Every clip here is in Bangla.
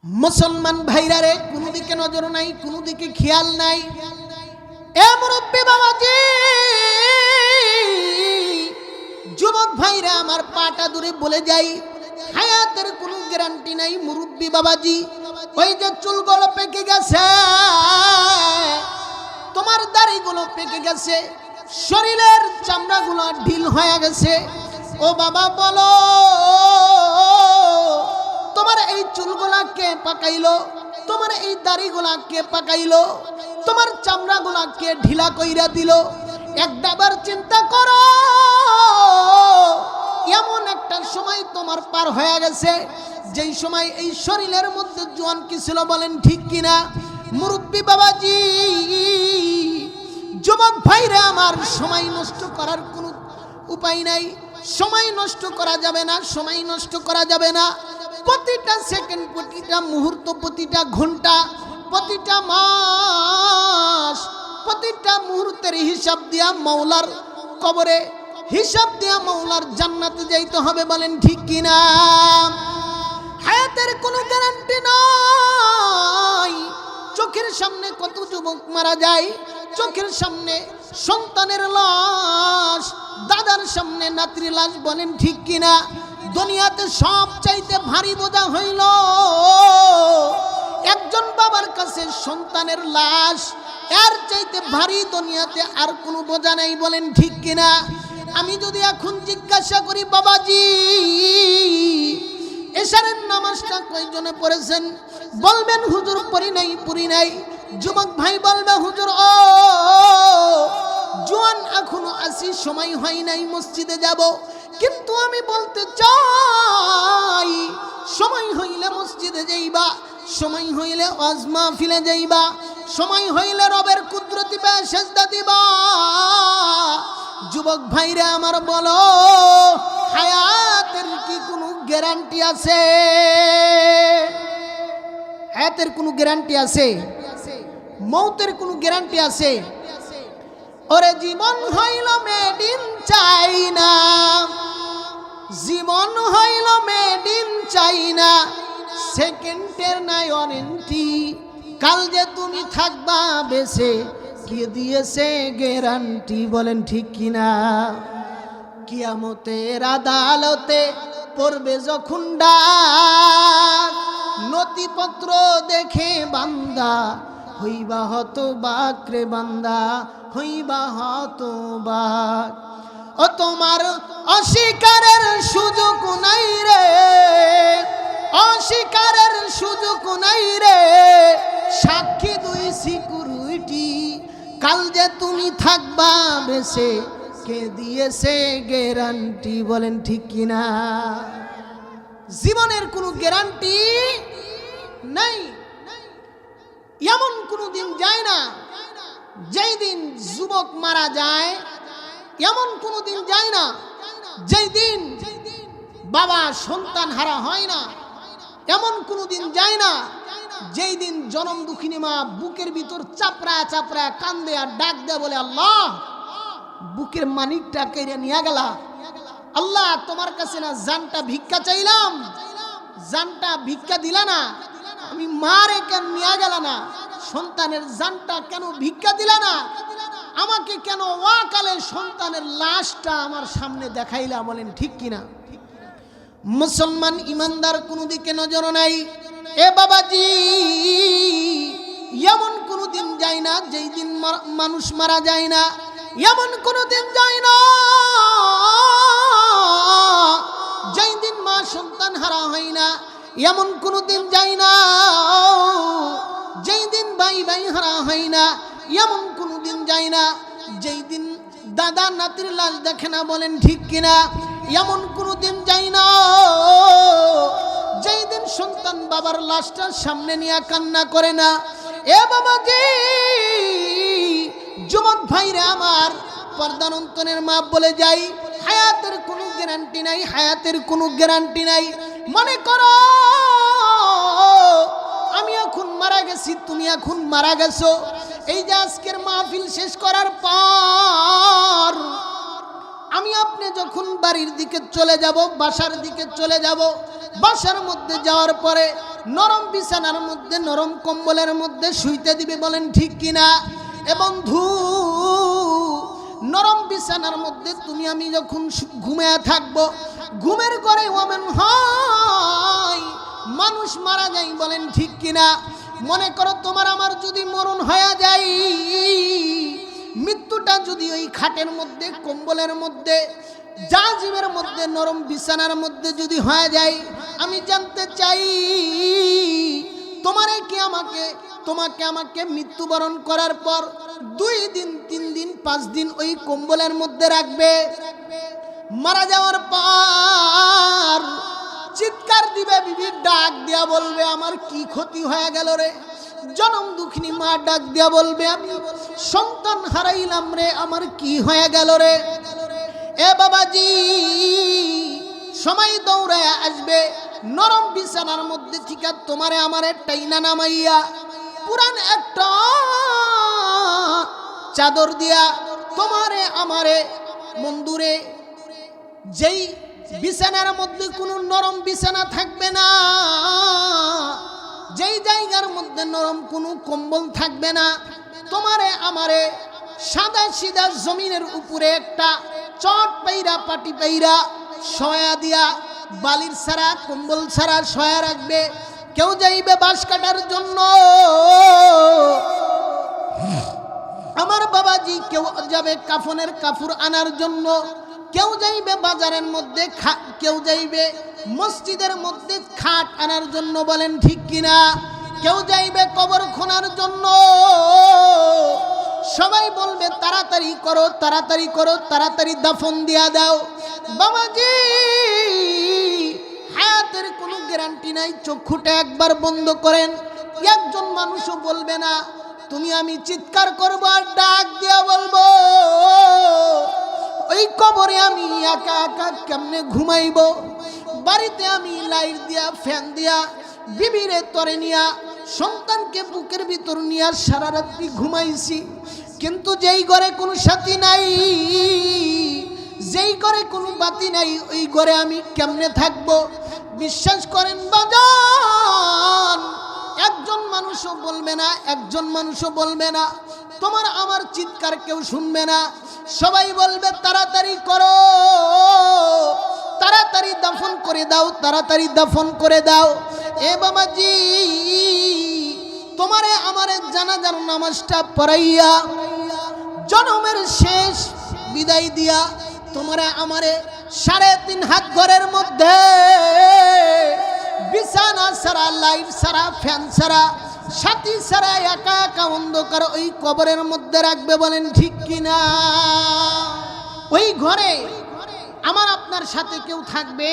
মুসলমান ভাইরা রে, কোনো দিকে নজর নাই, কোনো দিকে খেয়াল নাই। এ মুরব্বী বাবাজি, যুবক ভাইরা আমার পাটা দূরে বলে যাই, হায়াতের কোনো গ্যারান্টি নাই মুরব্বী বাবাজি। ওই যে চুলগুলো পেকে গেছে, তোমার দাড়িগুলো পেকে গেছে, শরীরের চামড়াগুলো ঢিল হয়ে গেছে। ও বাবা বলো, তোমার এই চুলগুলা কে পাকাইলো? তোমার এই দাড়িগুলা কে পাকাইলো? তোমার চামড়াগুলা কে ঢিলা কইরা দিল? একবার চিন্তা করো। এমন একটা সময় তোমার পার হয়ে গেছে, যেই সময় এই শরীরের মধ্যে জোয়ান কি ছিল, বলেন ঠিক কিনা মুরব্বী বাবাজি? যুবক ভাইরা আমার, সময় নষ্ট করার কোনো উপায় নাই। সময় নষ্ট করা যাবে না, সময় নষ্ট করা যাবে না। প্রতিটা সেকেন্ড, প্রতিটা মুহূর্ত, প্রতিটা ঘন্টা, প্রতিটা মাস, প্রতিটা মুহূর্তের হিসাব দিয়া মাওলার কবরে, হিসাব দিয়া মাওলার জান্নাতে যাইতে হবে, বলেন ঠিক কিনা? হায়াতের কোনো গ্যারান্টি নাই। চোখের সামনে কত যুবক মারা যায়, চোখের সামনে সন্তানের লাশ, দাদার সামনে নাতির লাশ, বলেন ঠিক কিনা? দুনিয়াতে সব চাইতে ভারী বোঝা হইল একজন বাবার কাছে সন্তানের লাশ। এর চাইতে ভারী দুনিয়াতে আর কোনো বোঝা নাই, বলেন ঠিক কিনা? আমি যদি এখন জিজ্ঞাসা করি, বাবাজি এশারের নামাজটা কয়জনে পড়েছেন? বলবেন হুজুর পড়ি নাই, পড়ি নাই। যুবক ভাই বলবে, হুজুর ও জোয়ান এখনো আসি, সময় হয় নাই মসজিদে যাব। কিন্তু আমি বলতে চাই, সময় হইলে মসজিদে যাইবা, সময় হইলে ওয়াজ মাহফিলে যাইবা, সময় হইলে রবের কুদরতি পায়ে সেজদা দিবা। যুবক ভাইরা আমার বলো, হায়াতের কি কোনো গ্যারান্টি আছে? হায়াতের কোনো গ্যারান্টি আছে? মৌতের কোনো গ্যারান্টি আছে? ওরে জীবন হইল মেড ইন চাইনা, জীবন হইল মেড ইন চাইনা, সেকেন্ডের নাই ওয়ারেন্টি। কাল যে তুমি থাকবা বেঁচে, কে দিয়েছে গ্যারান্টি, বলেন ঠিক কিনা? কিয়ামতের আদালতে পড়বে যখন ডাক, নথিপত্র দেখে বান্দা হইবা হতবাক রে বান্দা, হইবা হতবাক। ও তোমার অস্বীকারের সুযোগ নাই রে, অস্বীকারের সুযোগ নাই রে, সাক্ষী দুই সিকিউরিটি। কাল যে তুমি থাকবা বেঁচে, কে দিয়েছে গ্যারান্টি, বলেন ঠিক কিনা? জীবনের কোনো গ্যারান্টি নাই। এমন কোনো দিন যায় না যেই দিন যুবক মারা যায়, এমন কোনো দিন যায় না যেই দিন বাবা সন্তান হারা হয় না, এমন কোনো দিন যায় না যেই দিন জনম দুঃখিনী মা বুকের ভিতর চাপড়া চাপড়া কান্দে আর ডাক দেয়, বলে আল্লাহ বুকের মানিকটা কেড়ে নিয়ে গেলা, আল্লাহ তোমার কাছে না জানটা ভিক্ষা চাইলাম, জানটা ভিক্ষা দিলা না, আমি মারে কেন নিয়ে গেল না, সন্তানের জানটা কেন ভিক্ষা দিলা না, আমাকে কেন ওয়াকালে সন্তানের লাশটা আমার সামনে দেখাইলা, বলেন ঠিক কিনা? মুসলমান ইমানদার কোনো দিকে নজর নাই। এ বাবাজি, এমন কোনো দিন যায় না যেই দিন মানুষ মারা যায় না, এমন কোনো দিন যায় না যেই দিন মা সন্তান হারা হয় না, এমন কোনো দিন যায় না যেই দিন ভাই ভাই হারা হয় না, এমন কোনো দিন যায় না যেই দিন দাদা নাতির লাশ দেখে না, বলেন ঠিক কিনা? এমন কোনো দিন যায় না যেই দিন সন্তান বাবার লাশটা সামনে নিয়ে কান্না করে না। এ বাবাজি, যুবক ভাইরা আমার, পর্দার অন্তরের মা বলে যাই, হায়াতের কোনো গ্যারান্টি নাই, হায়াতের কোনো গ্যারান্টি নাই। মনে করো আমি এখন মারা গেছি, তুমি এখন মারা গেছো, এই যে আজকের মাহফিল শেষ করার পর আমি আপনি যখন বাড়ির দিকে চলে যাব, বাসার দিকে চলে যাব, বাসার মধ্যে যাওয়ার পরে নরম বিছানার মধ্যে, নরম কম্বলের মধ্যে শুইতে দিবে, বলেন ঠিক কিনা? এ বন্ধু, নরম বিছানার মধ্যে তুমি আমি যখন ঘুমিয়ে থাকবো, ঘুমের ঘরে ওমন হয় মানুষ মারা যায়, বলেন ঠিক কিনা? মনে করো তোমার আমার যদি মরণ হয়ে যায়, মৃত্যুটা যদি ওই খাটের মধ্যে, কম্বলের মধ্যে, জাজিমের মধ্যে, নরম বিছানার মধ্যে যদি হয়ে যায়, আমি জানতে চাই তোমাকে আমাকে মৃত্যুবরণ করার পর 2 দিন 3 দিন 5 দিন ওই কম্বলের মধ্যে রাখবে। মারা যাওয়ার পর চিৎকার দিবে, বিবি ডাক দিয়া বলবে আমার কি ক্ষতি হয়ে গেল রে। জনম দুঃখিনী মা ডাক দিয়া বলবে আমি সন্তান হারাইলাম রে, আমার কি হয়ে গেল রে। এ বাবাজি, সময় দৌড়ায় আসবে, নরম বিছানার মধ্যে থেকে তোমারে আমারে টাইনা নামাইয়া পুরান একটা চাদর দিয়া তোমারে আমারে বন্ধুরে, যেই বিছানার মধ্যে কোনো নরম বিছানা থাকবে না, যেই জায়গার মধ্যে নরম কোনো কম্বল থাকবে না, তোমারে আমারে সাদা সিধা জমিনের উপরে একটা চট পাইরা, পাটি পাইরা শয়া দিয়া, বালির ছাড়া, কম্বল ছাড়া শয়া রাখবে। কেউ যাইবে বাঁশ কাটার জন্য আমার বাবাজি, কেউ যাবে কাফনের কাপড় আনার জন্য, কেউ যাইবে বাজারের মধ্যে, কেউ যাইবে মসজিদের মধ্যে খাট আনার জন্য, বলেন ঠিক কিনা? কেউ যাইবে কবর খোঁড়ার জন্য। সবাই বলবে তাড়াতাড়ি করো, তাড়াতাড়ি করো, তাড়াতাড়ি দাফন দিয়া দাও। বাবাজি, হায়াতের কোনো গ্যারান্টি নাই, চক্ষুটা একবার বন্ধ করেন, একজন মানুষও বলবে না। তুমি আমি চিৎকার করবো আর ডাক দিয়া বলবো, ওই কবরে আমি একা একা কেমনে ঘুমাইব? বাড়িতে আমি লাইট দিয়া, ফ্যান দিয়া, বিবিরে তরে নিয়া, সন্তানকে বুকের ভিতর নিয়া সারা রাত্রি ঘুমাইছি, কিন্তু যেই ঘরে কোনো সাথী নাই, যেই ঘরে কোনো বাতি নাই, ওই ঘরে আমি কেমনে থাকবো? বিশ্বাস করেন বাজান, একজন মানুষও বলবে না, একজন মানুষও বলবে না, তোমার আমার চিৎকার কেউ শুনবে না। সবাই বলবে তাড়াতাড়ি করো, তাড়াতাড়ি দাফন করে দাও, তাড়াতাড়ি দাফন করে দাও। এ বাবাজি, তোমারে আমারে জানাজার নামাজটা পড়াইয়া, জনমের শেষ বিদায় দিয়া, তোমারে আমারে 3.5 হাত ঘরের মধ্যে বিছানা ছাড়া, লাইট ছাড়া, ফ্যান ছাড়া, সাথী ছাড়া, একা একা অন্ধকার ওই কবরের মধ্যে রাখবে, বলেন ঠিক কিনা? ওই ঘরে আমার আপনার সাথে কেউ থাকবে,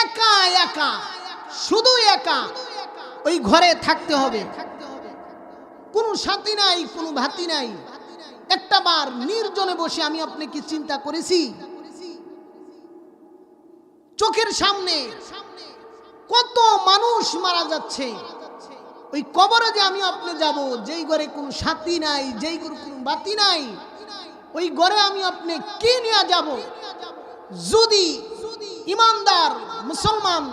একা একা, শুধু একা ওই ঘরে থাকতে হবে, কোনো সাথী নাই, কোনো ভাতি নাই। একটা বার নির্জনে বসে আমি আপনাকে চিন্তা করেছি, চোখের সামনে কত মানুষ মারা যাচ্ছে, ওই কবরে যে আমি আপনি যাব, যেই ঘরে কোনো সাথী নাই, যেই ঘরে কোনো বাতি নাই, ওই ঘরে আমি আপনি কি নিয়ে যাব? যদি ইমানদার মুসলমান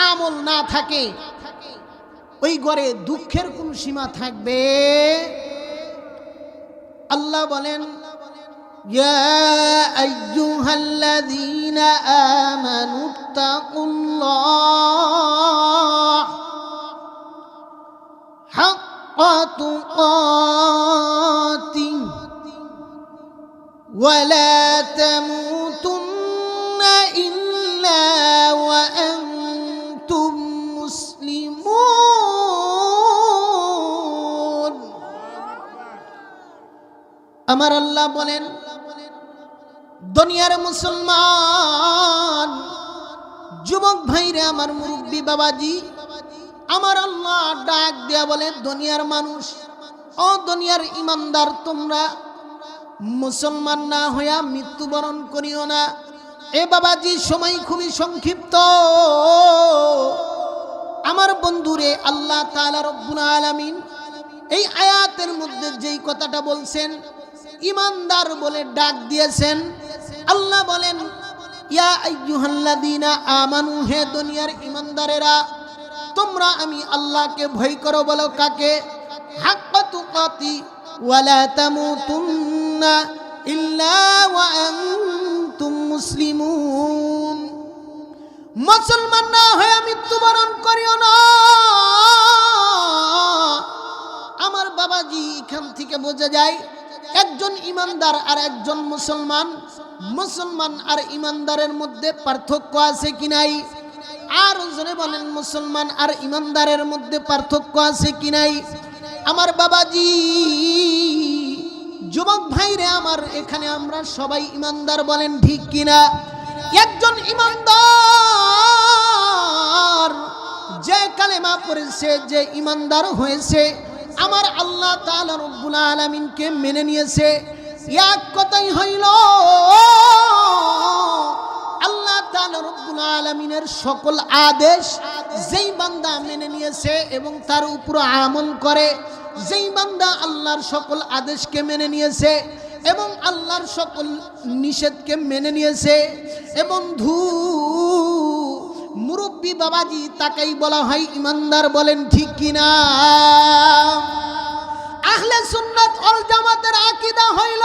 আমল না থাকে, ওই ঘরে দুঃখের কোন সীমা থাকবে? আল্লাহ বলেন, ইয়া আইয়ুহাল্লাযীনা আমানুত্তাকুল্লাহ হাক্কা তুকাতিহি ওয়া লা তামুতুন্না ইল্লা ওয়া আনতুম মুসলিমুন। আমার আল্লাহ বলেন, দুনিয়ার মুসলমান যুবক ভাইরে, আমার মুরব্বী বাবাজি, আমার আল্লাহ ডাক দেয়া বলে, দুনিয়ার মানুষ, ও দুনিয়ার ইমানদার, তোমরা মুসলমান না হইয়া মৃত্যুবরণ করিও না। এ বাবাজি, সময় খুবই সংক্ষিপ্ত। আমার বন্ধুরে, আল্লাহ তাআলা রব্বুল আলামিন এই আয়াতের মধ্যে যেই কথাটা বলছেন, ইমানদার বলে ডাক দিয়েছেন। আল্লাহ বলেন, ইয়া আইয়ুহাল্লাযীনা আমানু, হে দুনিয়ার ইমানদারেরা, তোমরা আমি আল্লাহকে ভয় করো। বলো কাকে? হাক্কা তুকাতি ওয়ালা তামুতুন্না ইল্লা ওয়া আনতুম মুসলিমুন। মুসলমান না হয়ে মৃত্যুবরণ করিও না। আমার বাবাজি, এখান থেকে বোঝা যায় একজন ইমানদার আর একজন মুসলমান, মুসলমান আর ইমানদারের মধ্যে পার্থক্য আছে কি নাই? আর জনে বলেন, মুসলমান আর ইমানদারের মধ্যে পার্থক্য আছে কি নাই? আমার বাবাজি, যুবক ভাইরে আমার, এখানে আমরা সবাই ইমানদার, বলেন ঠিক কিনা? একজন ইমানদার যে কালেমা পড়েছে, যে ইমানদার হয়েছে, আমার আল্লাহ তাআলা রব্বুল আলামিনকে মেনে নিয়েছে। এক কথাই হইল, আল্লাহ তাআলা রব্বুল আলামিনের সকল আদেশ যেই বান্দা মেনে নিয়েছে এবং তার উপর আমল করে, যেই বান্দা আল্লাহর সকল আদেশকে মেনে নিয়েছে এবং আল্লাহর সকল নিষেধকে মেনে নিয়েছে, এ বন্ধু মুরব্বী বাবাজি, তাকেই বলা হয় ইমানদার, বলেন ঠিক কিনা? আহলে সুন্নাত ওয়াল জামাতের আকীদা হইল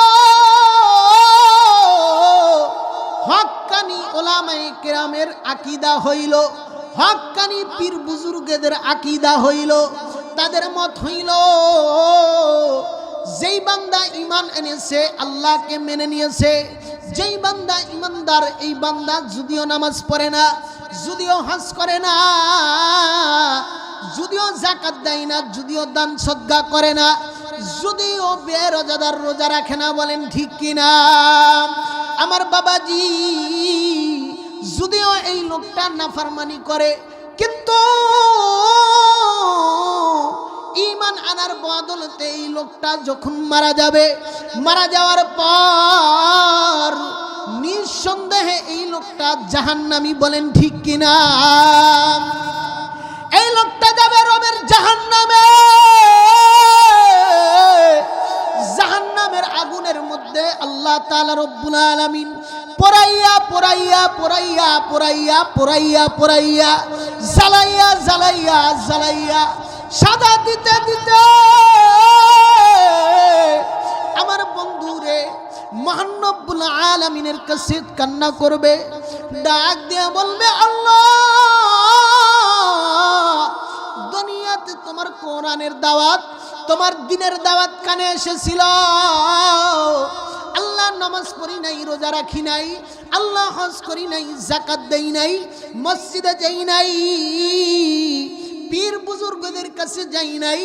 হক্কানি উলামায়ে কেরামের আকীদা হইল, হক্কানি পীর বুজুর্গদের আকীদা হইল, তাদের মত হইল যেই বান্দা ঈমান এনেছে, আল্লাহকে মেনে নিয়েছে, যেই বান্দা ঈমানদার, এই বান্দা যদিও নামাজ পড়ে না, যদিও হজ করে না, যদিও যাকাত দেয় না, যদিও দান সদকা করে না, যদিও বেরোজাদার রোজা রাখে না, বলেন ঠিক কিনা? আমার বাবাজি, যদিও এই লোকটা নাফরমানি করে, কিন্তু ঈমান আনার বদলতে এই লোকটা যখন মারা যাবে, মারা যাওয়ার পর নিঃসন্দেহে এই লোকটা জাহান্নামী, বলেন ঠিক কিনা? এই লোকটা যাবে রবের জাহান্নামে, জাহান্নামের আগুনের মধ্যে আল্লাহ তাআলা রব্বুল আলামিন পোড়াইয়া পোড়াইয়া পোড়াইয়া পোড়াইয়া পোড়াইয়া পোড়াইয়া জ্বালাইয়া জ্বালাইয়া জ্বালাইয়া সাদা দিতে দিতে আমার বন্ধুরে মহান রব্বুল আলামিনের কাছে কান্না করবে, ডাক দিয়ে বলবে, আল্লাহ, দুনিয়াতে তোমার কোরআনের দাওয়াত, তোমার দ্বীনের দাওয়াত কানে এসেছিল, আল্লাহ নামাজ পড়ি নাই, রোজা রাখি নাই, আল্লাহ হজ করি নাই, যাকাত দেই নাই, মসজিদে যাই নাই, পীর বুজুর্গদের কাছে যাই নাই,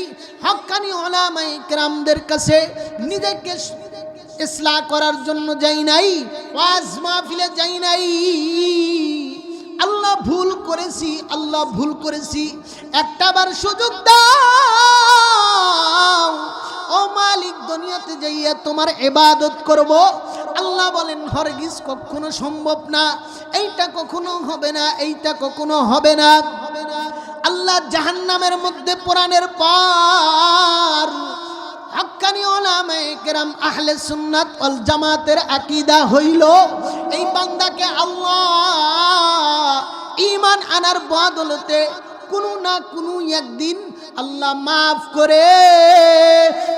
হক্কানি উলামায়ে কেরামদের কাছে নিজেকে ইসলাহ করার জন্য যাই নাই, ওয়াজ মাহফিলে যাই নাই, আল্লাহ ভুল করেছি, আল্লাহ ভুল করেছি, একটাবার সুযোগ দাও, ও মালিক, দুনিয়াতে যাইয়া তোমার ইবাদত করব। আল্লাহ বলেন, হরগিজ কখনো সম্ভব না, এইটা কখনো হবে না, এইটা কখনো হবে না। আল্লাহ জাহান্নামের মধ্যে পোড়ানোর পর হক্কানি উলামায়ে কেরাম আহলে সুন্নাত ওয়াল জামাতের আকীদা হইল এই বান্দাকে আল্লাহ ঈমান আনার বদলতে কোনো না কোনো একদিন আল্লাহ মাফ করে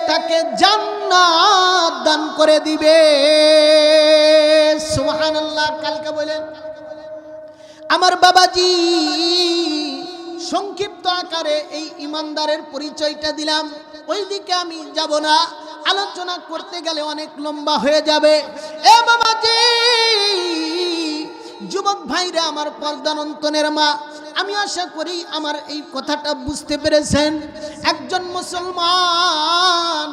তাকে জান্নাত দান করে দিবে। সুবহানাল্লাহ। কালকে বলেন আমার বাবাজি, সংক্ষিপ্ত আকারে এই ইমানদারের পরিচয়টা দিলাম, ওই দিকে আমি যাব না, আলোচনা করতে গেলে অনেক লম্বা হয়ে যাবে। এ বাবাজি, যুবক ভাইরা আমার, পর্দানন্তনের মা, আমি আশা করি আমার এই কথাটা বুঝতে পেরেছেন। একজন মুসলমান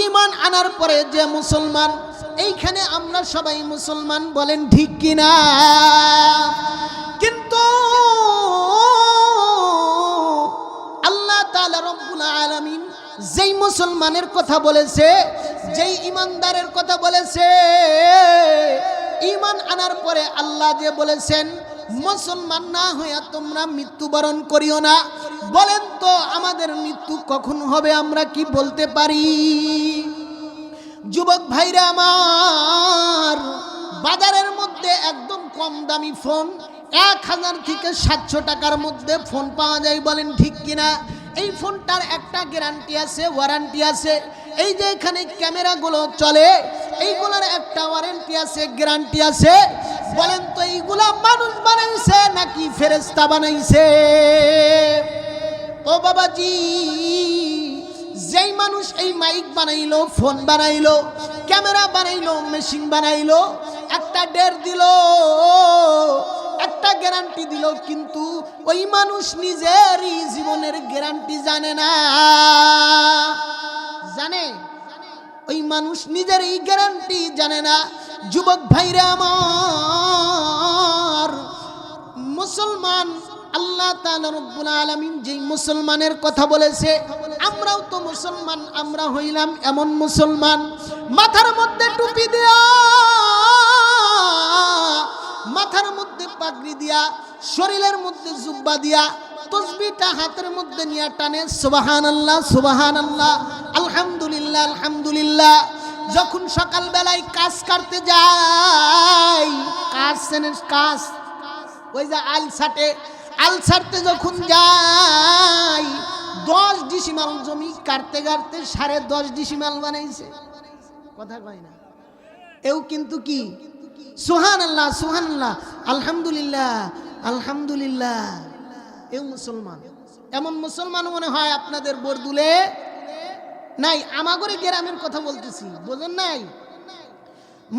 ঈমান আনার পরে যে মুসলমান, এইখানে আমরা সবাই মুসলমান, বলেন ঠিক কিনা? কিন্তু আল্লাহ তাআলা রব্বুল আলামিন যেই মুসলমানের কথা বলেছে, যেই ইমানদারের কথা বলেছে, ঈমান আনার পরে আল্লাহ যে বলেছেন মুসলমান না হইয়া তোমরা মৃত্যুবরণ করিও না, বলেন তো আমাদের মৃত্যু কখন হবে আমরা কি বলতে পারি? যুবক ভাইরা আমার, বাজারের মধ্যে একদম কম দামি ফোন, 1000 থেকে 700 টাকার মধ্যে ফোন পাওয়া যায়, বলেন ঠিক কিনা? এই ফোনটার একটা গ্যারান্টি আছে, ওয়ারেন্টি আছে। এই যে এখানে ক্যামেরাগুলো চলে, এইগুলোর একটা ওয়ারেন্টি আছে, গ্যারান্টি আছে। বলেন তো এইগুলা মানুষ বানাইছে নাকি ফেরেশতা বানাইছে? ও বাবাজি, যেই মানুষ এই মাইক বানাইলো, ফোন বানাইলো, ক্যামেরা বানাইলো, মেশিন বানাইলো, একটা ডেট দিল, একটা গ্যারান্টি দিল, কিন্তু ওই মানুষ নিজেরই জীবনের গ্যারান্টি জানে না। জানে? ওই মানুষ নিজের এই গ্যারান্টি জানে না। যুবক ভাইরা আমার, মুসলমান, আল্লাহ তাআলা রব্বুল আলামিন যেই মুসলমানের কথা বলেছে, আমরাও তো মুসলমান। আমরা হইলাম এমন মুসলমান, মাথার মধ্যে টুপি দিয়া, মাথার মধ্যে পাগড়ি দিয়া, শরীরের মধ্যে জুব্বা দিয়া, তসবিহটা হাতের মধ্যে নিয়ে টানে সুবহানাল্লাহ সুবহানাল্লাহ, আলহামদুলিল্লাহ আলহামদুলিল্লাহ। যখন সকাল বেলায় কাজ করতে যায়, কাজ ওই যে আল ছাড়তে যখন যাই, 10 ডিসিমাল জমি কাটতে কাটতে 10.5 ডিসিমাল বানাইছে। কথা কয় না? এও কিন্তু কি সুবহানাল্লাহ সুবহানাল্লাহ, আলহামদুলিল্লাহ আলহামদুলিল্লাহ। এও মুসলমান। এমন মুসলমান মনে হয় আপনাদের বরদুলে নাই। আমাগরে গ্রামের কথা বলতেছি, বুঝেন নাই?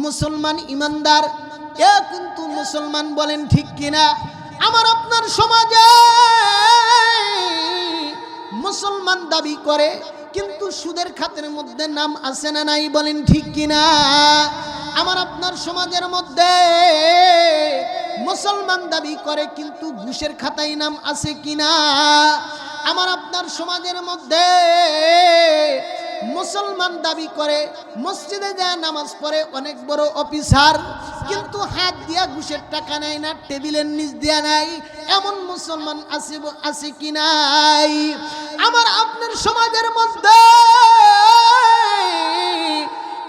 মুসলমান ইমানদার, এ কিন্তু মুসলমান, বলেন ঠিক কিনা? আমার আপনার সমাজে মুসলমান দাবি করে, কিন্তু সুদের খাতের মধ্যে নাম আছে না নাই, বলেন ঠিক কিনা? আমার আপনার সমাজের মধ্যে মুসলমান দাবি করে, কিন্তু ঘুষের খাতায় নাম আছে কিনা? আমার আপনার সমাজের মধ্যে মুসলমান দাবি করে, মসজিদে যায় নামাজ পড়ে, অনেক বড় অফিসার, কিন্তু হাত দিয়া ঘুষের টাকা নেয় না, টেবিলের নিচ দিয়া নাই। এমন মুসলমান আছে কি নাই? আমার আপনার সমাজের মধ্যে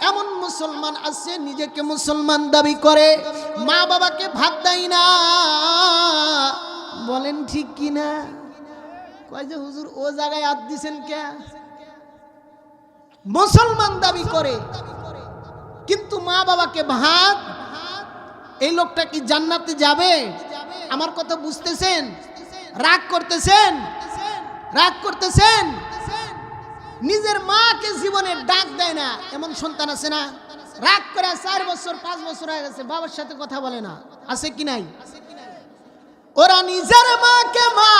এমন মুসলমান আছে, নিজেকে মুসলমান দাবি করে, মা বাবাকে ভাত দেয় না, বলেন ঠিক কিনা? কয় যে হুজুর ও জায়গায় হাত দিছেন কে? মুসলমান দাবি করে, কিন্তু মা বাবাকে ভাত। এই লোকটা কি জান্নাতে যাবে? আমার কথা বুঝতেছেন? রাগ করতেছেন? রাগ করতেছেন? নিজের মাকে জীবনে ডাক দেয় না, এমন সন্তান আছে না? রাগ করে 4 বছর 5 বছর হয়ে গেছে, বাবার সাথে কথা বলে না, আছে কি নাই? ওরা নিজের মাকে মা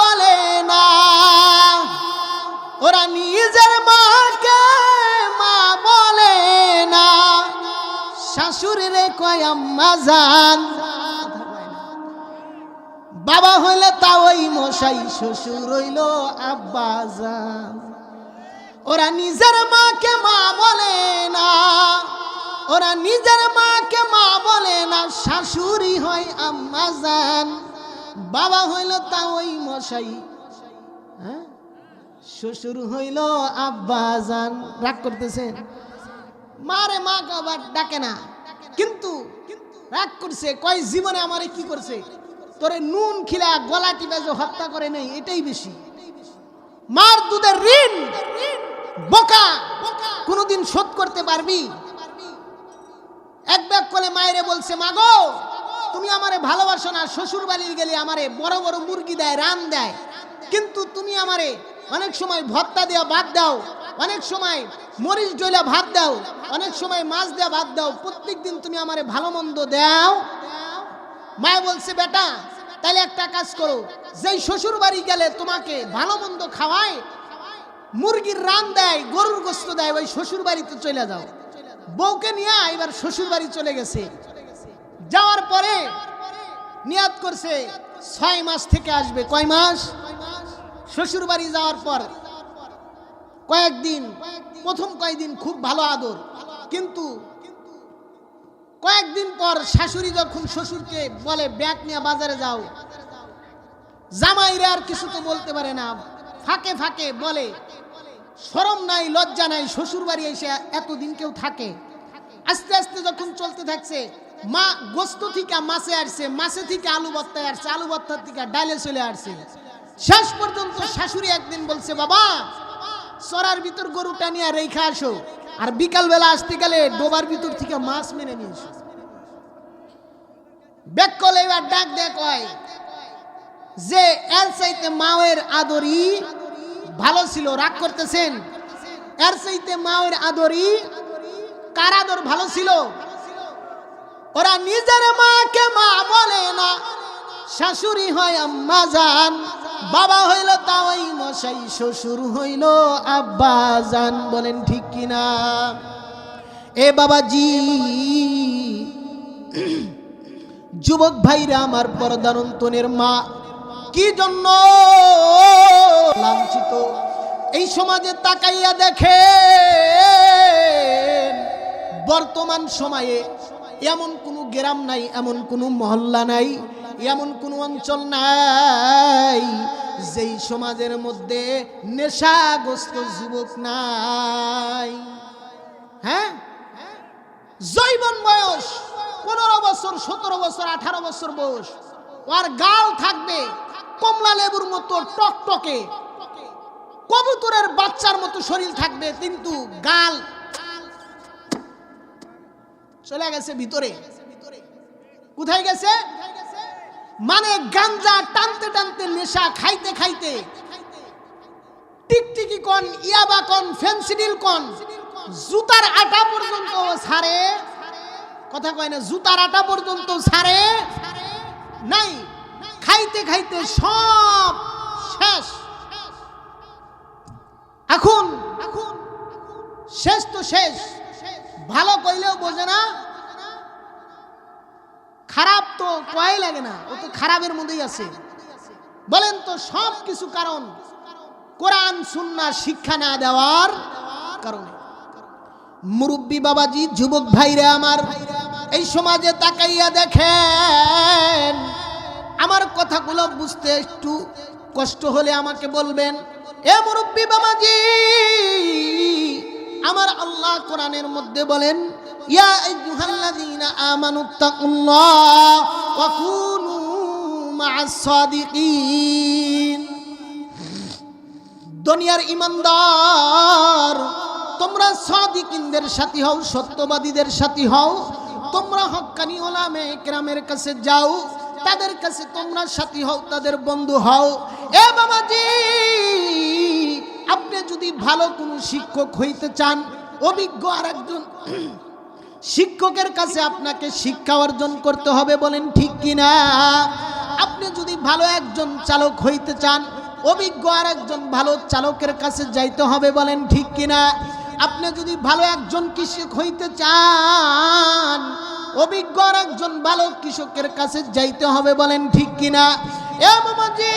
বলে না, ওরা নিজের মাকে মা বলে না, শাশুড়িরে কয় আম্মা জান। বাবা হইলে তা ওই মশাই, শ্বশুর হইল আব্বা জান। ওরা নিজের মাকে মা বলে না, ওরা নিজের মাকে মা বলে না, শাশুড়ি হয় আম্মা জান। বাবা হইল তা ওই মশাই, হ্যাঁ, শ্বশুর হইল আব্বা জান। রাগ করতেছেন? মারে মা আবার ডাকে না, কিন্তু রাগ করছে, কয় জীবনে আমারে কি করছে? তোরে নুন খিলা গলা টিপে যে হত্যা করে নেই, এটাই বেশি। মার দুধের ঋণ বোকা, কোনদিন শোধ করতে পারবি? এক ব্যাগ করে মায়েরে বলছে, মা গো তুমি আমারে ভালোবাসো না, শ্বশুর বাড়ি গেলে আমারে বড় বড় মুরগি দেয়, রান দেয়, কিন্তু তুমি আমারে অনেক সময় ভর্তা দেওয়া ভাত দাও, অনেক সময় মরিচ ডইলা ভাত দাও, অনেক সময় মাছ দেওয়া ভাত দাও, প্রত্যেক দিন তুমি আমারে ভালো মন্দ দাও। মায়ে বলছে, বেটা তাহলে একটা কাজ করো, যেই শ্বশুর বাড়ি গেলে তোমাকে ভালো মন্দ খাওয়ায়, মুরগির রান দেয়, গরুর গোশত দেয়, ওই শ্বশুর বাড়িতে চলে যাও। বউকে নিয়ে এবার শ্বশুর বাড়ি চলে গেছে। যাওয়ার পরে নিয়াত করছে 6 মাস থেকে আসবে। কয় মাস? শ্বশুর বাড়ি যাওয়ার পর কয়েকদিন, প্রথম কয়েকদিন খুব ভালো আদর, কিন্তু কয়েকদিন পর শাশুড়ি যখন শ্বশুরকে বলে ব্যাগ নিয়ে বাজারে যাও, জামাইরে আর কিছু তো বলতে পারে না, ফাঁকে ফাঁকে বলে, শরম নাই লজ্জা নাই, শ্বশুর বাড়ি এসে এতদিন কেউ থাকে। আস্তে আস্তে যখন চলতে থাকছে, মা গোস্ত থেকে মাছে আসছে, মাছে থেকে আলু ভর্তায় আসছে, আলু ভর্তার থেকে ডালে চলে আসছে। শেষ পর্যন্ত শাশুড়ি একদিন বলছে, বাবা চড়ার ভিতর গরুটা নিয়ে রেখা আসো, আর বিকালবেলা আসতে গেলে ডোবার ভিতর থেকে মাছ মেনে নিয়ে এসো। বেকল এবার ডাক দেয়, কয় যে এর চাইতে মায়ের আদরই ভালো ছিল। রাগ করতেছেন? এর চাইতে মায়ের আদরই কার আদর ভালো ছিল? ওরা নিজের মাকে মা বলে না, শাশুড়ি হয় আম্মা জান, বাবা হইল তাওই মশাই, শ্বশুর হইল আব্বা জান। বলেন ঠিক কিনা? এ বাবাজি, যুবক ভাইরা আমার, পর্দানন্তনের মা কি জন্য লাঞ্ছিত? এই সমাজে তাকাইয়া দেখেন, বর্তমান সময়ে এমন কোনো গ্রাম নাই, এমন কোনো মহল্লা নাই, এমন কোনো অঞ্চল নাই যেই সমাজের মধ্যে নেশাগ্রস্ত যুবক নাই। হ্যাঁ, জৈবন বয়স 15 বছর, 17 বছর, 18 বছর বয়স, আর গাল থাকবে কমলা লেবুর মতো টকটকে, কবুতরের বাচ্চার মতো শরীর থাকবে, কিন্তু গাল চলে গেছে ভিতরে। কোথায় গেছে? মানে গাঞ্জা টানতে টানতে, নেশা খাইতে খাইতে, টিকটিকি কোন, ইয়াবা কোন, ফেন্সিডিল কোন, জুতার আটা পর্যন্ত ছাড়ে। কথা কয় না? জুতার আটা পর্যন্ত ছাড়ে নাই। খাইতে খাইতে সব শেষ। এখন শেষ তো শেষ, ভালো কইলেও বোঝে না, খারাপ তো কয় লাগে না, ও তো খারাপের মধ্যেই আছে। বলেন তো সব কিছু কারণ কোরআন সুন্নাহ শিক্ষা না দেওয়ার কারণে। মুরব্বী বাবাজি, যুবক ভাইরা আমার, এই সমাজে তাকাইয়া দেখেন, আমার কথাগুলো বুঝতে একটু কষ্ট হলে আমাকে বলবেন। এ মুরব্বী বাবাজি, আমার আল্লাহ কোরআনের মধ্যে বলেন, ইয়া আইয়ুহাল্লাযীনা আমানুত্তাকুল্লাহ ওয়া কুনু মা'আস সাদিকিন। দুনিয়ার ইমানদার, তোমরা সাদিকিনদের সাথী হও, সত্যবাদীদের সাথী হও। তোমরা হক্কানি উলামা ইকরামের কাছে যাও, তাদের কাছে তোমরা সাথী হও, তাদের বন্ধু হও। এ বাবাজি, আপনি যদি ভালো কোনো শিক্ষক হইতে চান, অভিজ্ঞ আরেকজন শিক্ষকের কাছে আপনাকে শিক্ষা অর্জন করতে হবে। বলেন ঠিক কিনা? আপনি যদি ভালো একজন চালক হইতে চান, অভিজ্ঞ আরেকজন ভালো চালকের কাছে যাইতে হবে। বলেন ঠিক কিনা? আপনি যদি ভালো একজন কৃষক হইতে চান, অভিজ্ঞ আরেকজন ভালো কৃষকের কাছে যাইতে হবে। বলেন ঠিক কিনা? এ বাবাজি,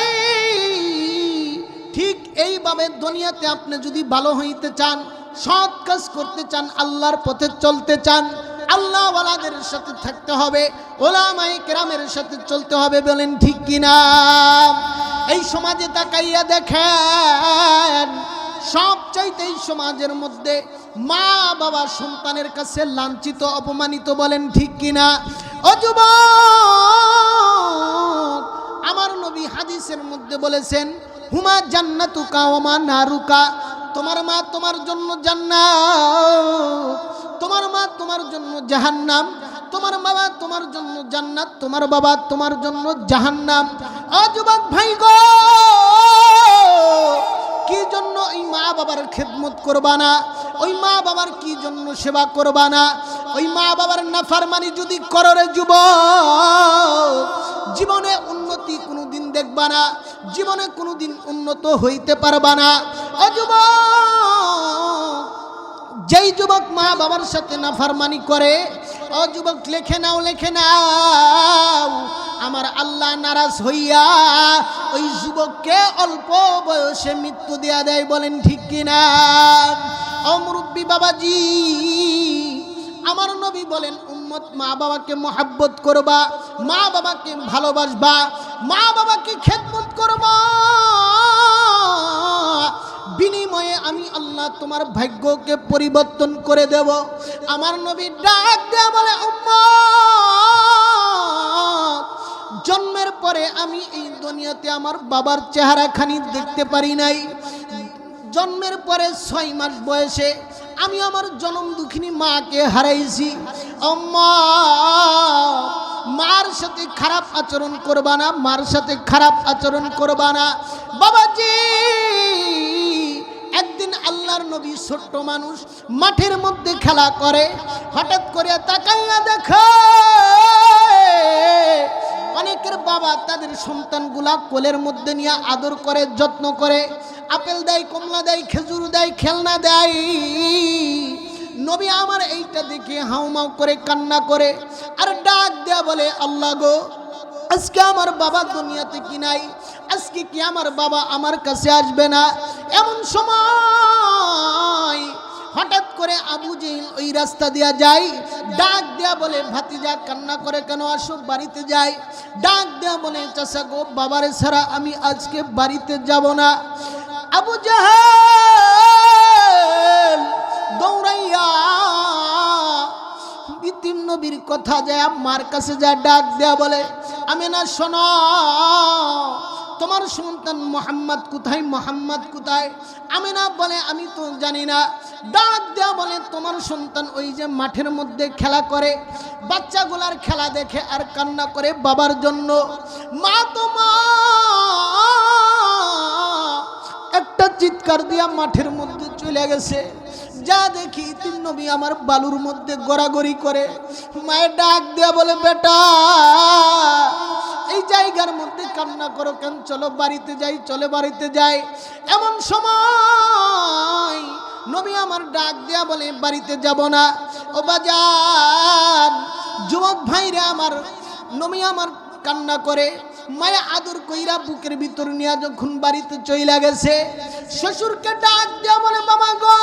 ঠিক এইভাবে দুনিয়াতে আপনি যদি ভালো হইতে চান, সৎ কাজ করতে চান, আল্লাহর পথে চলতে চান, আল্লাহ ওয়ালাদের সাথে থাকতে হবে, উলামায়ে কেরামের সাথে চলতে হবে। বলেন ঠিক কিনা? এই সমাজে তাকাইয়া দেখেন, সবচাইতে এই সমাজের মধ্যে মা বাবা সন্তানের কাছে লাঞ্ছিত, অপমানিত। বলেন ঠিক কিনা? ও যুবক, আমার নবী হাদিসের মধ্যে বলেছেন, হুমা জান্নাতুকা ওয়া মা নারুকা। তোমার মা তোমার জন্য জান্নাত, তোমার মা তোমার জন্য জাহান্নাম। তোমার বাবা তোমার জন্য জান্নাত, তোমার বাবা তোমার জন্য জাহান্নাম। ও যুবক ভাই গো, কি জন্য ওই মা বাবার খেদমত করবা না? ওই মা বাবার কি জন্য সেবা করবা না? ওই মা বাবার নাফরমানি যদি করো রে যুবক, জীবনে উন্নতি কোনোদিন দেখবা না, জীবনে কোনোদিন উন্নত হইতে পারবা না। ও যুবক, যেই যুবক মা বাবার সাথে নাফরমানি করে, ও যুবক লেখে নাও, লেখে নাও, আমার আল্লাহ নারাজ হইয়া ওই যুবককে অল্প বয়সে মৃত্যু দেয়া দেয়। বলেন ঠিক কিনা? ও মুরব্বী বাবাজি, আমার নবী বলেন, উম্মত মা বাবাকে মহব্বত করবা, মা বাবাকে ভালোবাসবা, মা বাবাকে খেদমত করবা, বিনিময়ে আমি আল্লাহ আল্লাহ তোমার ভাগ্যকে পরিবর্তন করে দেব। আমার নবী ডাক দেয়া বলে, উম্মত, জন্মের পরে আমি এই দুনিয়াতে আমার বাবার চেহারাখানি দেখতে পারি নাই। জন্মের পরে 6 মাস বয়সে আমি আমার জনম দুঃখিনী মাকে হারাইছি। আম্মা, মার সাথে খারাপ আচরণ করবা না, মার সাথে খারাপ আচরণ করবা না। বাবাজি, একদিন আল্লাহর নবী ছোট্ট মানুষ মাঠের মধ্যে খেলা করে, হঠাৎ করে তাকাইয়া দেখে অনেকের বাবা তাদের সন্তানগুলা কোলের মধ্যে নিয়ে আদর করে, যত্ন করে, আপেল দেয়, কমলা দেয়, খেজুর দেয়, খেলনা দেয়। নবী আমার এইটা দেখে হাউমাউ করে কান্না করে আর ডাক দেয়া বলে, আল্লাহ গো, আজকে আমার বাবা দুনিয়াতে কি নাই, আজকে কি আমার বাবা আমার কাছে আসবে না? এমন সময় হঠাৎ করে আবু জেহেল ওই রাস্তা দিয়া যায়, ডাক দেয়া বলে, ভাতিজা কান্না করে কেন, আসো বাড়িতে যাই। ডাক দেয়া বলে, চাচা গো, বাবারে ছাড়া আমি আজকে বাড়িতে যাব না। আবু জেহেল দৌড়াইয়া ইতিম নবীর কথা যায় মার কাছে যা ডাক দেয়া বলে, আমেনা শোনো, তোমার সন্তান মোহাম্মদ কোথায়, মোহাম্মদ কোথায়? আমেনা বলে, আমি তো জানি না। ডাক দেয়া বলে, তোমার সন্তান ওই যে মাঠের মধ্যে খেলা করে, বাচ্চাগুলার খেলা দেখে আর কান্না করে বাবার জন্য। মা তো মা, একটা চিৎকার দিয়া মাঠের মধ্যে চলে গেছে। যা দেখি তিন নবী আমার বালুর মধ্যে গড়াগড়ি করে। মায়ের ডাক দেয়া বলে, বেটা, এই জায়গার মধ্যে কান্না করো কেন? চলো বাড়িতে যাই, চলে বাড়িতে যাই। এমন সময় নবী আমার ডাক দেয়া বলে, বাড়িতে যাব না। ও বাজান, যুবক ভাইরা আমার, নবী আমার কান্না করে, মায়া আদর কইরা বুকের ভিতর নিয়ে যখন বাড়িতে চইলা গেছে, শ্বশুরকে ডাক দেয়া বলে, বাবা গো,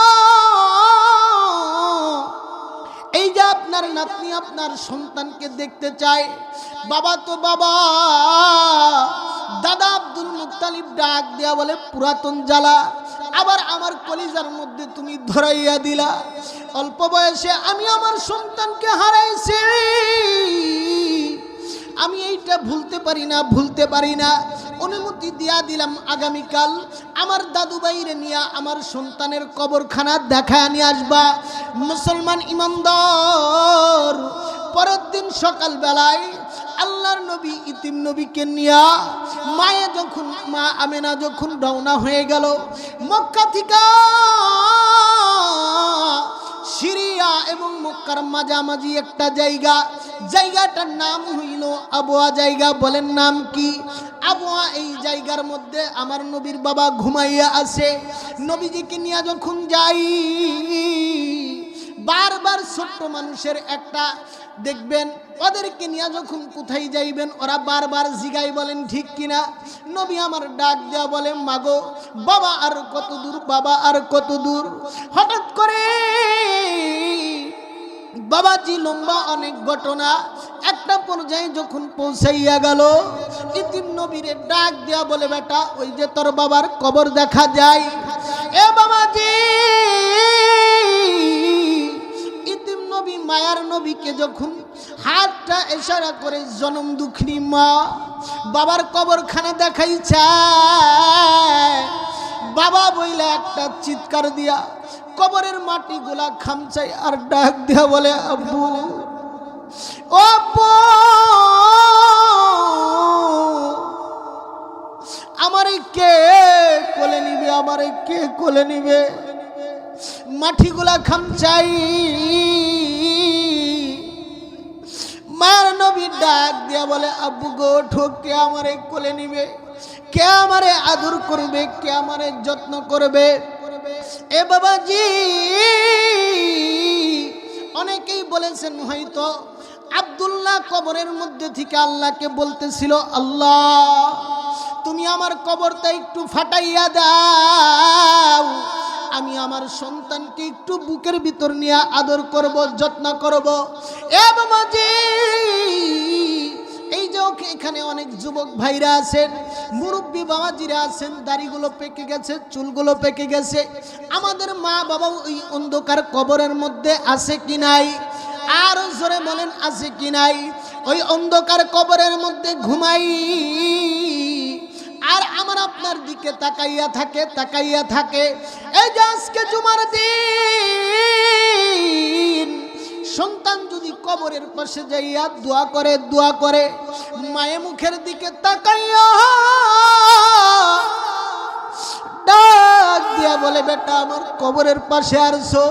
এই যে আপনার নাতনি আপনার সন্তানকে দেখতে চায়। বাবা তো বাবা, দাদা আব্দুল মুত্তালিব ডাক দেয়া বলে, পুরাতন জ্বালা আবার আমার কলিজার মধ্যে তুমি ধরাইয়া দিলা। অল্প বয়সে আমি আমার সন্তানকে হারাইছি, আমি এইটা ভুলতে পারি না, ভুলতে পারি না। অনুমতি দিয়া দিলাম, আগামীকাল আমার দাদু ভাইরে নিয়ে আমার সন্তানের কবরখানা দেখা নিয়ে আসবা। মুসলমান ইমানদার, পরের দিন সকাল বেলায় আল্লাহর নবী ইতিম নবীকে নিয়া মায়ে যখন, মা আমেনা যখন রওনা হয়ে গেল মক্কা থেকে, সিরিয়া এবং মক্কার মাঝামাঝি একটা জায়গা, জায়গাটার নাম হইল আবওয়া জায়গা। বলেন নাম কি? আবওয়া। এই জায়গার মধ্যে আমার নবীর বাবা ঘুমাইয়া আছে। নবীজিকে নিয়ে যখন যাই, বারবার ছোট্ট মানুষের একটা দেখবেন, ওদেরকে নিয়ে যখন কোথায় যাইবেন ওরা বারবার জিগাই, বলেন ঠিক কিনা? নবী আমার ডাক দেয়া বলে, মাগো, বাবা আর কত দূর, বাবা আর কত দূর? হঠাৎ করে বাবাজি লম্বা অনেক ঘটনা, একটা পর্যায়ে যখন পৌঁছাইয়া গেল, ইতিম নবীরে ডাক দেয়া বলে, বেটা, ওই যে তোর বাবার কবর দেখা যায়। এ বাবাজি, ইতিম নবী মায়ার নবীকে যখন হাতটা ইশারা করে জনম দুঃখিনী মা বাবার কবরখানা দেখাইছে, বাবা বইলে একটা চিৎকার দিয়া কবরের মাটিগুলা খামচাই আর ডাক দিয়া বলে, আব্বু, ও আব্বু, আমারে কে কোলে নিবে, আমারে কে কোলে নিবে? মাটিগুলা খামচাই। মায়ের নবী ডাক দিয়া বলে, আব্বু গো, ঠোক, কে আমারে কোলে নিবে, কে আমারে আদর করবে, কে আমারে যত্ন করবে? এ বাবাজি, অনেকেই বলেছেন হয়তো আব্দুল্লাহ কবরের মধ্যে থেকে আল্লাহকে বলতেছিল, আল্লাহ, তুমি আমার কবরটা একটু ফাটাইয়া দাও, আমি আমার সন্তানকে একটু বুকের ভিতর নিয়ে আদর করব, যত্ন করব। এ বাবাজি, এই যে এখানে অনেক যুবক ভাইরা আছেন, মুরব্বী বাবাজিরা আছেন, দাড়িগুলো পেকে গেছে, চুলগুলো পেকে গেছে। আমাদের মা বাবা ওই অন্ধকার কবরের মধ্যে আছে কি নাই? আর জোরে বলেন আছে কি নাই? ওই অন্ধকার কবরের মধ্যে ঘুমাই আর আমার আপনার দিকে তাকাইয়া থাকে। এই যে আজকে জুমার দিন, সন্তান যদি কবরের পাশে যাইয়া দোয়া করে মায়ের মুখের দিকে তাকাইয়া ডাক দিয়া বলে, বেটা আমার কবরের পাশে আসছো।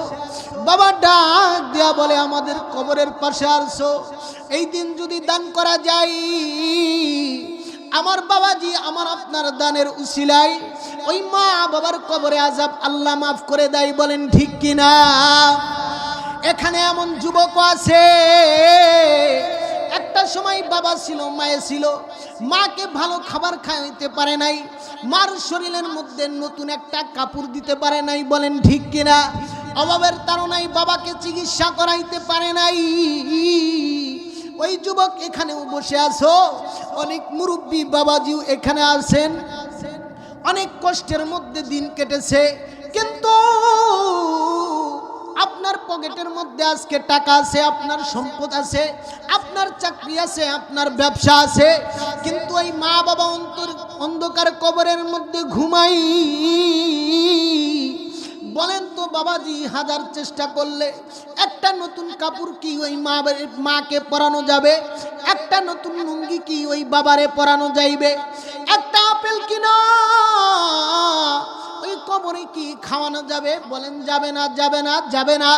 বাবা ডাক দিয়া বলে, আমাদের কবরের পাশে আসছো। এই দিন যদি দান করা যায়, আমার বাবাজি আমার আপনার দানের উসিলায় ওই মা বাবার কবরে আযাব আল্লাহ মাফ করে দেয়। বলেন ঠিক কিনা? এখানে এমন যুবক আছে, একটা সময় বাবা ছিল, মায়ে ছিল, মাকে ভালো খাবার খাইতে পারে নাই, মার শরীরের মধ্যে নতুন একটা কাপড় দিতে পারে নাই। বলেন ঠিক কিনা? অভাবের তাড়নায় বাবাকে চিকিৎসা করাইতে পারে নাই। ওই যুবক এখানেও বসে আছো, অনেক মুরব্বী বাবাজিও এখানে আছেন, অনেক কষ্টের মধ্যে দিন কেটেছে, কিন্তু আপনার পকেটের মধ্যে আজকে টাকা আছে, আপনার সম্পদ আছে, আপনার চাকরি আছে, আপনার ব্যবসা আছে, কিন্তু ওই মা বাবা অন্ধকার কবরের মধ্যে ঘুমাই। বলেন তো বাবাজি, হাজার চেষ্টা করলে একটা নতুন কাপড় কি ওই মাকে পরানো যাবে? একটা নতুন লুঙ্গি কি ওই বাবারে পরানো যাইবে? একটা আপেল কিনা ওই কবরে কি খাওয়ানো যাবে? বলেন যাবে না।